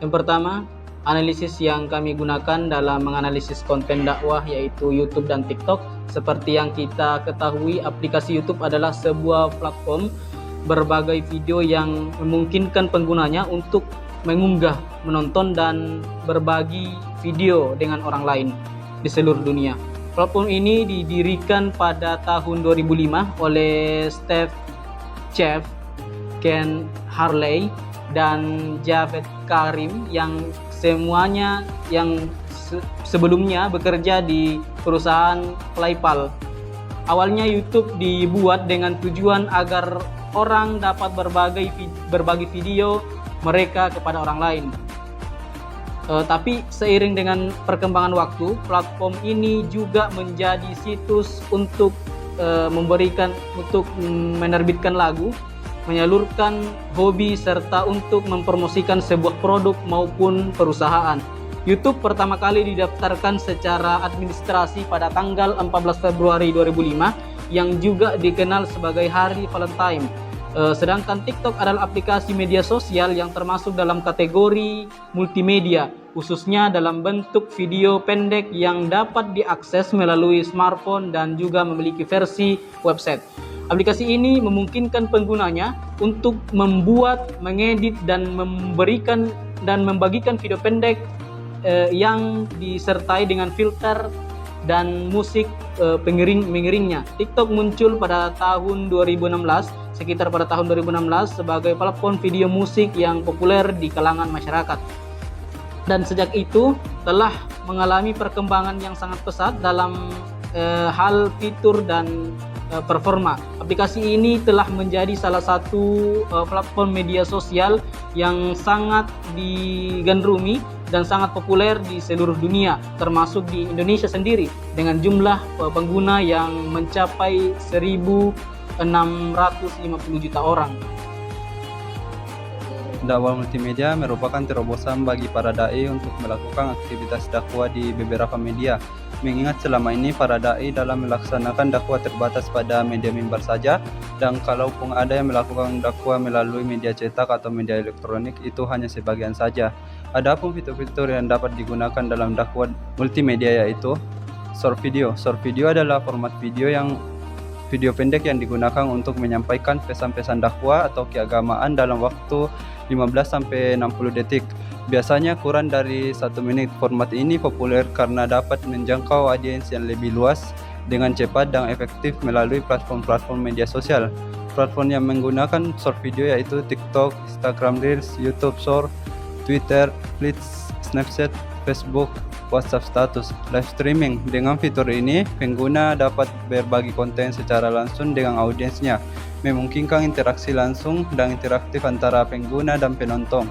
Yang pertama, analisis yang kami gunakan dalam menganalisis konten dakwah yaitu YouTube dan TikTok. Seperti yang kita ketahui, aplikasi YouTube adalah sebuah platform berbagai video yang memungkinkan penggunanya untuk mengunggah, menonton, dan berbagi video dengan orang lain di seluruh dunia. Platform ini didirikan pada tahun 2005 oleh Steve Jobs, Ken Harley, dan Javed Karim yang semuanya sebelumnya bekerja di perusahaan PayPal. Awalnya YouTube dibuat dengan tujuan agar orang dapat berbagi video mereka kepada orang lain. Tapi seiring dengan perkembangan waktu, platform ini juga menjadi situs untuk menerbitkan lagu, menyalurkan hobi, serta untuk mempromosikan sebuah produk maupun perusahaan. YouTube pertama kali didaftarkan secara administrasi pada tanggal 14 Februari 2005 yang juga dikenal sebagai Hari Valentine. Sedangkan TikTok adalah aplikasi media sosial yang termasuk dalam kategori multimedia, khususnya dalam bentuk video pendek yang dapat diakses melalui smartphone dan juga memiliki versi website. Aplikasi ini memungkinkan penggunanya untuk membuat, mengedit, dan membagikan video pendek yang disertai dengan filter dan musik pengiringnya. TikTok muncul pada tahun 2016, sekitar pada tahun 2016 sebagai platform video musik yang populer di kalangan masyarakat. Dan sejak itu telah mengalami perkembangan yang sangat pesat dalam hal fitur dan performa. Aplikasi ini telah menjadi salah satu platform media sosial yang sangat digandrungi dan sangat populer di seluruh dunia, termasuk di Indonesia sendiri dengan jumlah pengguna yang mencapai 1.650 juta orang. Dakwah multimedia merupakan terobosan bagi para dai untuk melakukan aktivitas dakwah di beberapa media. Mengingat selama ini para dai dalam melaksanakan dakwah terbatas pada media mimbar saja, dan kalaupun ada yang melakukan dakwah melalui media cetak atau media elektronik, itu hanya sebagian saja. Adapun fitur-fitur yang dapat digunakan dalam dakwah multimedia yaitu short video. Short video adalah format video pendek yang digunakan untuk menyampaikan pesan-pesan dakwah atau keagamaan dalam waktu 15-60 detik. Biasanya kurang dari 1 menit. Format ini populer karena dapat menjangkau audiens yang lebih luas dengan cepat dan efektif melalui platform-platform media sosial. Platform yang menggunakan short video yaitu TikTok, Instagram Reels, YouTube Short, Twitter, Flits, Snapchat, Facebook, WhatsApp status, live streaming. Dengan fitur ini, pengguna dapat berbagi konten secara langsung dengan audiensnya, memungkinkan interaksi langsung dan interaktif antara pengguna dan penonton.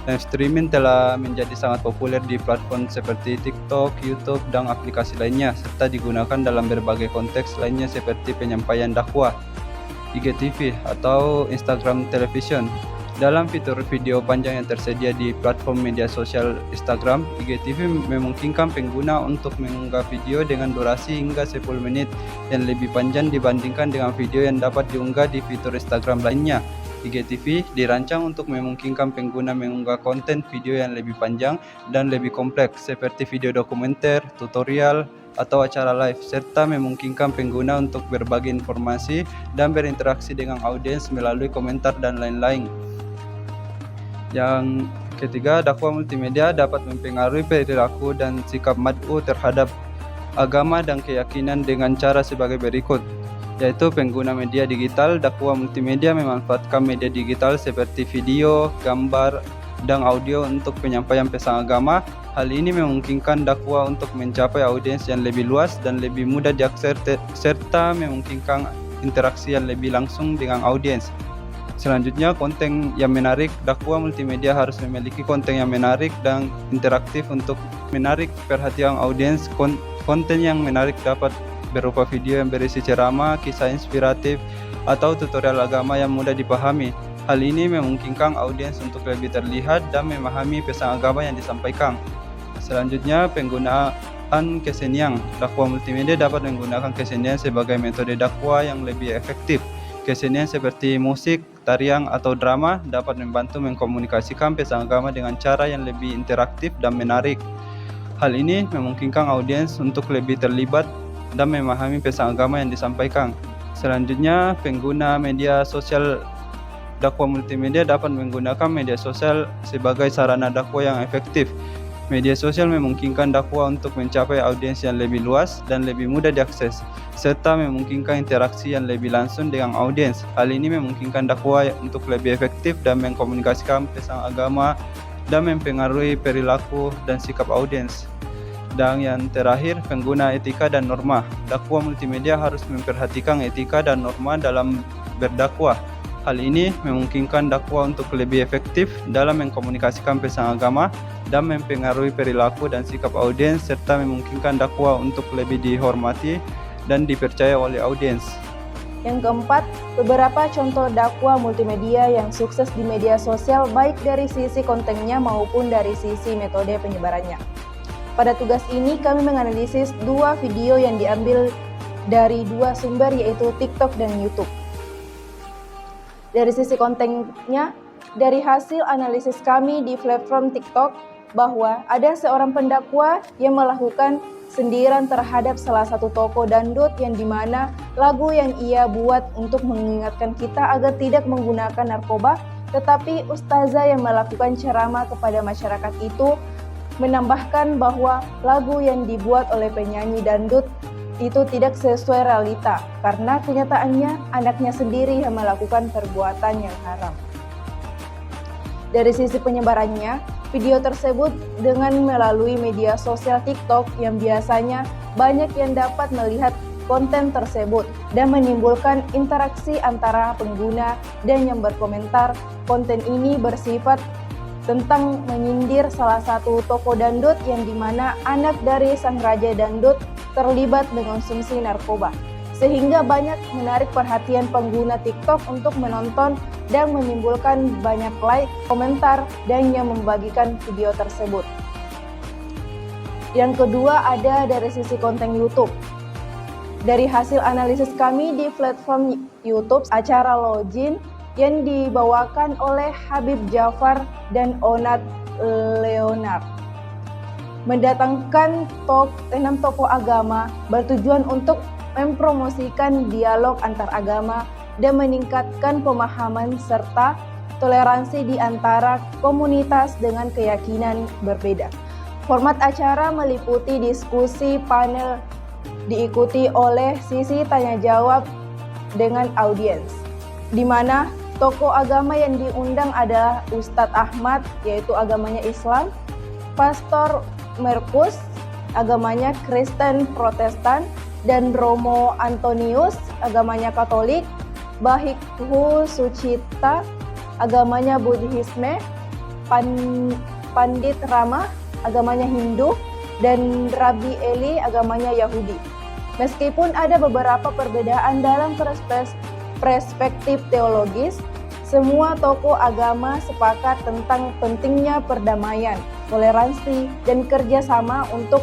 Live streaming telah menjadi sangat populer di platform seperti TikTok, YouTube, dan aplikasi lainnya, serta digunakan dalam berbagai konteks lainnya seperti penyampaian dakwah, IGTV, atau Instagram Television. Dalam fitur video panjang yang tersedia di platform media sosial Instagram, IGTV memungkinkan pengguna untuk mengunggah video dengan durasi hingga 10 menit yang lebih panjang dibandingkan dengan video yang dapat diunggah di fitur Instagram lainnya. IGTV dirancang untuk memungkinkan pengguna mengunggah konten video yang lebih panjang dan lebih kompleks seperti video dokumenter, tutorial, atau acara live, serta memungkinkan pengguna untuk berbagi informasi dan berinteraksi dengan audiens melalui komentar dan lain-lain. Yang ketiga, dakwah multimedia dapat mempengaruhi perilaku dan sikap mad'u terhadap agama dan keyakinan dengan cara sebagai berikut, yaitu pengguna media digital. Dakwah multimedia memanfaatkan media digital seperti video, gambar, dan audio untuk penyampaian pesan agama. Hal ini memungkinkan dakwah untuk mencapai audiens yang lebih luas dan lebih mudah diakses, serta memungkinkan interaksi yang lebih langsung dengan audiens. Selanjutnya, konten yang menarik. Dakwah multimedia harus memiliki konten yang menarik dan interaktif untuk menarik perhatian audiens. Konten yang menarik dapat berupa video yang berisi ceramah, kisah inspiratif, atau tutorial agama yang mudah dipahami. Hal ini memungkinkan audiens untuk lebih terlihat dan memahami pesan agama yang disampaikan. Selanjutnya, penggunaan kesenian. Dakwah multimedia dapat menggunakan kesenian sebagai metode dakwah yang lebih efektif. Kesenian seperti musik, tarian, atau drama dapat membantu mengkomunikasikan pesan agama dengan cara yang lebih interaktif dan menarik. Hal ini memungkinkan audiens untuk lebih terlibat dan memahami pesan agama yang disampaikan. Selanjutnya, pengguna media sosial. Dakwah multimedia dapat menggunakan media sosial sebagai sarana dakwah yang efektif. Media sosial memungkinkan dakwah untuk mencapai audiens yang lebih luas dan lebih mudah diakses, serta memungkinkan interaksi yang lebih langsung dengan audiens. Hal ini memungkinkan dakwah untuk lebih efektif dan mengkomunikasikan pesan agama dan mempengaruhi perilaku dan sikap audiens. Dan yang terakhir, pengguna etika dan norma. Dakwah multimedia harus memperhatikan etika dan norma dalam berdakwah. Hal ini memungkinkan dakwah untuk lebih efektif dalam mengkomunikasikan pesan agama dan mempengaruhi perilaku dan sikap audiens, serta memungkinkan dakwah untuk lebih dihormati dan dipercaya oleh audiens. Yang keempat, beberapa contoh dakwah multimedia yang sukses di media sosial baik dari sisi kontennya maupun dari sisi metode penyebarannya. Pada tugas ini kami menganalisis 2 video yang diambil dari 2 sumber, yaitu TikTok dan YouTube. Dari sisi kontennya, dari hasil analisis kami di platform TikTok, bahwa ada seorang pendakwa yang melakukan sindiran terhadap salah satu tokoh dangdut yang dimana lagu yang ia buat untuk mengingatkan kita agar tidak menggunakan narkoba, tetapi ustazah yang melakukan ceramah kepada masyarakat itu menambahkan bahwa lagu yang dibuat oleh penyanyi dangdut itu tidak sesuai realita, karena kenyataannya anaknya sendiri yang melakukan perbuatan yang haram. Dari sisi penyebarannya, video tersebut dengan melalui media sosial TikTok yang biasanya banyak yang dapat melihat konten tersebut dan menimbulkan interaksi antara pengguna dan yang berkomentar. Konten ini bersifat tentang menyindir salah satu tokoh dangdut yang dimana anak dari sang raja dangdut terlibat mengonsumsi narkoba, sehingga banyak menarik perhatian pengguna TikTok untuk menonton dan menimbulkan banyak like, komentar, dan yang membagikan video tersebut. Yang kedua ada dari sisi konten YouTube. Dari hasil analisis kami di platform YouTube, acara Login yang dibawakan oleh Habib Jafar dan Onat Leonard mendatangkan 6 tokoh agama bertujuan untuk mempromosikan dialog antar agama dan meningkatkan pemahaman serta toleransi di antara komunitas dengan keyakinan berbeda. Format acara meliputi diskusi panel diikuti oleh sisi tanya jawab dengan audiens, di mana tokoh agama yang diundang adalah Ustadz Ahmad, yaitu agamanya Islam, Pastor Markus, agamanya Kristen Protestan, dan Romo Antonius, agamanya Katolik, Bahikhu Sucita, agamanya Buddhisme, Pandit Rama, agamanya Hindu, dan Rabbi Eli, agamanya Yahudi. Meskipun ada beberapa perbedaan dalam perspektif teologis, semua tokoh agama sepakat tentang pentingnya perdamaian, toleransi, dan kerjasama untuk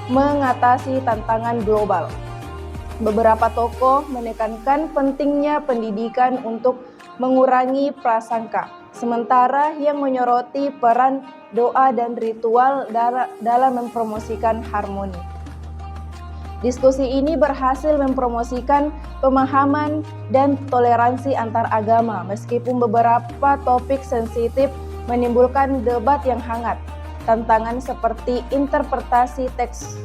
mengatasi tantangan global. Beberapa tokoh menekankan pentingnya pendidikan untuk mengurangi prasangka, sementara yang menyoroti peran doa dan ritual dalam mempromosikan harmoni. Diskusi ini berhasil mempromosikan pemahaman dan toleransi antar agama, meskipun beberapa topik sensitif menimbulkan debat yang hangat. Tantangan seperti interpretasi teks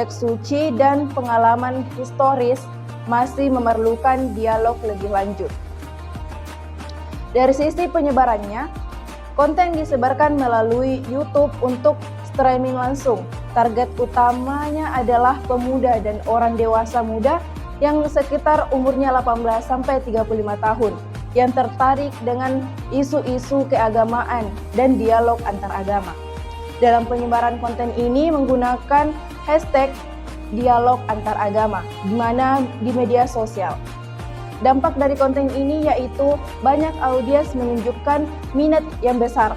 suci dan pengalaman historis masih memerlukan dialog lebih lanjut. Dari sisi penyebarannya, konten disebarkan melalui YouTube untuk streaming langsung. Target utamanya adalah pemuda dan orang dewasa muda yang sekitar umurnya 18-35 tahun yang tertarik dengan isu-isu keagamaan dan dialog antar agama. Dalam penyebaran konten ini menggunakan hashtag dialog antar agama di media sosial. Dampak dari konten ini yaitu banyak audiens menunjukkan minat yang besar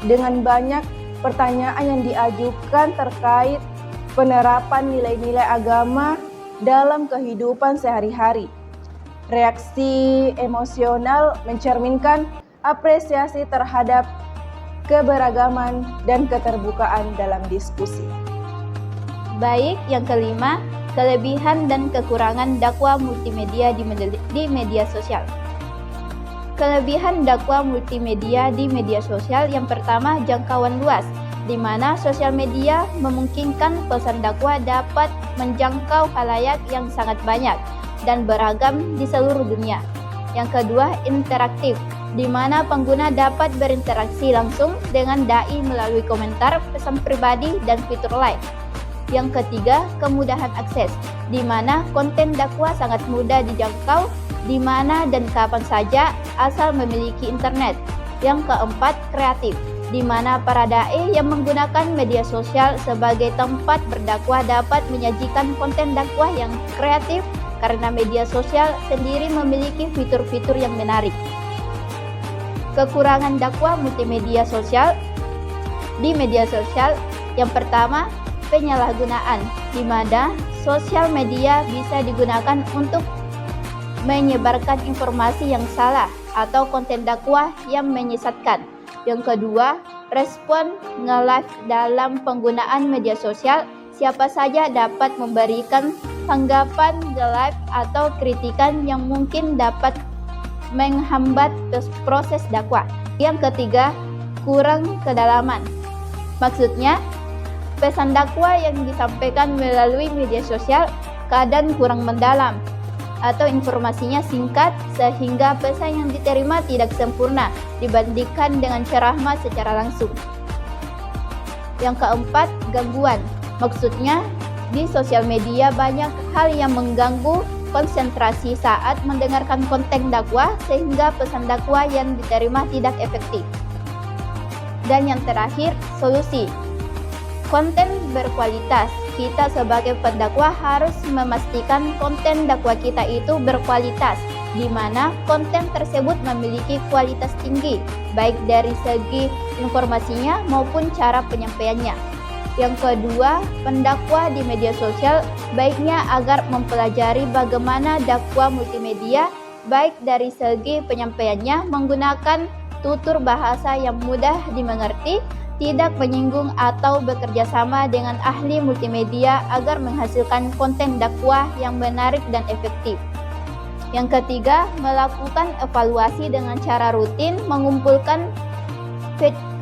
dengan banyak pertanyaan yang diajukan terkait penerapan nilai-nilai agama dalam kehidupan sehari-hari. Reaksi emosional mencerminkan apresiasi terhadap keberagaman dan keterbukaan dalam diskusi. Baik, yang kelima, kelebihan dan kekurangan dakwah multimedia di media sosial. Kelebihan dakwah multimedia di media sosial yang pertama, jangkauan luas, di mana sosial media memungkinkan pesan dakwah dapat menjangkau khalayak yang sangat banyak dan beragam di seluruh dunia. Yang kedua, interaktif, di mana pengguna dapat berinteraksi langsung dengan dai melalui komentar, pesan pribadi, dan fitur live. Yang ketiga, kemudahan akses, di mana konten dakwah sangat mudah dijangkau di mana dan kapan saja asal memiliki internet. Yang keempat, kreatif, di mana para dai yang menggunakan media sosial sebagai tempat berdakwah dapat menyajikan konten dakwah yang kreatif karena media sosial sendiri memiliki fitur-fitur yang menarik. Kekurangan dakwah multimedia sosial di media sosial yang pertama, penyalahgunaan, di mana sosial media bisa digunakan untuk menyebarkan informasi yang salah atau konten dakwah yang menyesatkan. Yang kedua, respon nge-live dalam penggunaan media sosial. Siapa saja dapat memberikan tanggapan nge-live atau kritikan yang mungkin dapat menghambat proses dakwah. Yang ketiga, kurang kedalaman. Maksudnya, pesan dakwah yang disampaikan melalui media sosial kadang kurang mendalam atau informasinya singkat sehingga pesan yang diterima tidak sempurna dibandingkan dengan ceramah secara langsung. Yang keempat, gangguan. Maksudnya, di sosial media banyak hal yang mengganggu konsentrasi saat mendengarkan konten dakwah sehingga pesan dakwah yang diterima tidak efektif. Dan yang terakhir, solusi. Konten berkualitas. Kita sebagai pendakwah harus memastikan konten dakwah kita itu berkualitas, di mana konten tersebut memiliki kualitas tinggi, baik dari segi informasinya maupun cara penyampaiannya. Yang kedua, pendakwah di media sosial baiknya agar mempelajari bagaimana dakwah multimedia, baik dari segi penyampaiannya menggunakan tutur bahasa yang mudah dimengerti, tidak menyinggung atau bekerja sama dengan ahli multimedia agar menghasilkan konten dakwah yang menarik dan efektif. Yang ketiga, melakukan evaluasi dengan cara rutin, mengumpulkan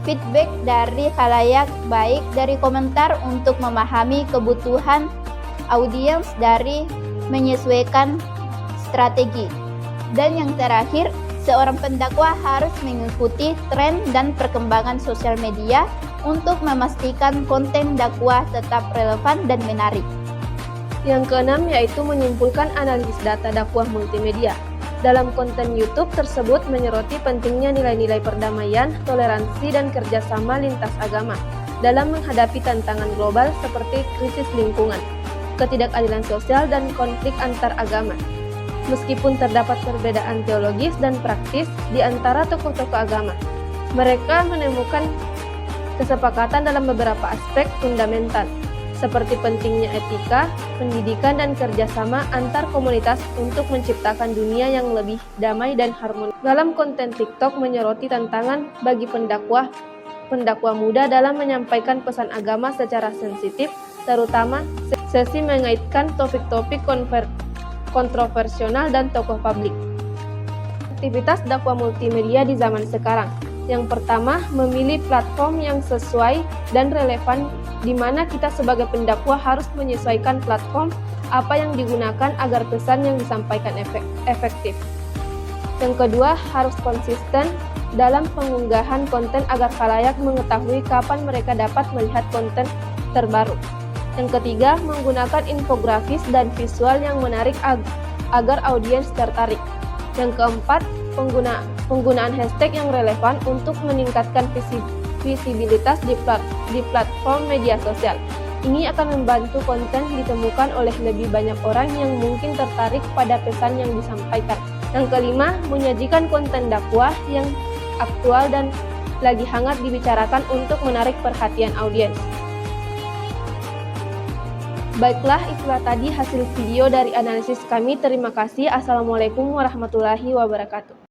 feedback dari khalayak, baik dari komentar untuk memahami kebutuhan audiens dari menyesuaikan strategi. Dan yang terakhir, seorang pendakwah harus mengikuti tren dan perkembangan sosial media untuk memastikan konten dakwah tetap relevan dan menarik. Yang keenam yaitu menyimpulkan analisis data dakwah multimedia. Dalam konten YouTube tersebut menyoroti pentingnya nilai-nilai perdamaian, toleransi, dan kerjasama lintas agama dalam menghadapi tantangan global seperti krisis lingkungan, ketidakadilan sosial, dan konflik antar agama. Meskipun terdapat perbedaan teologis dan praktis di antara tokoh-tokoh agama, mereka menemukan kesepakatan dalam beberapa aspek fundamental, seperti pentingnya etika, pendidikan, dan kerjasama antar komunitas untuk menciptakan dunia yang lebih damai dan harmonis. Dalam konten TikTok menyoroti tantangan bagi pendakwah muda dalam menyampaikan pesan agama secara sensitif, terutama sesi mengaitkan topik-topik kontroversial dan tokoh publik. Aktivitas dakwah multimedia di zaman sekarang. Yang pertama, memilih platform yang sesuai dan relevan, di mana kita sebagai pendakwah harus menyesuaikan platform apa yang digunakan agar pesan yang disampaikan efektif. Yang kedua, harus konsisten dalam pengunggahan konten agar khalayak mengetahui kapan mereka dapat melihat konten terbaru. Yang ketiga, menggunakan infografis dan visual yang menarik agar audiens tertarik. Yang keempat, penggunaan hashtag yang relevan untuk meningkatkan visibilitas di platform media sosial. Ini akan membantu konten ditemukan oleh lebih banyak orang yang mungkin tertarik pada pesan yang disampaikan. Yang kelima, menyajikan konten dakwah yang aktual dan lagi hangat dibicarakan untuk menarik perhatian audiens. Baiklah, itulah tadi hasil video dari analisis kami. Terima kasih. Assalamualaikum warahmatullahi wabarakatuh.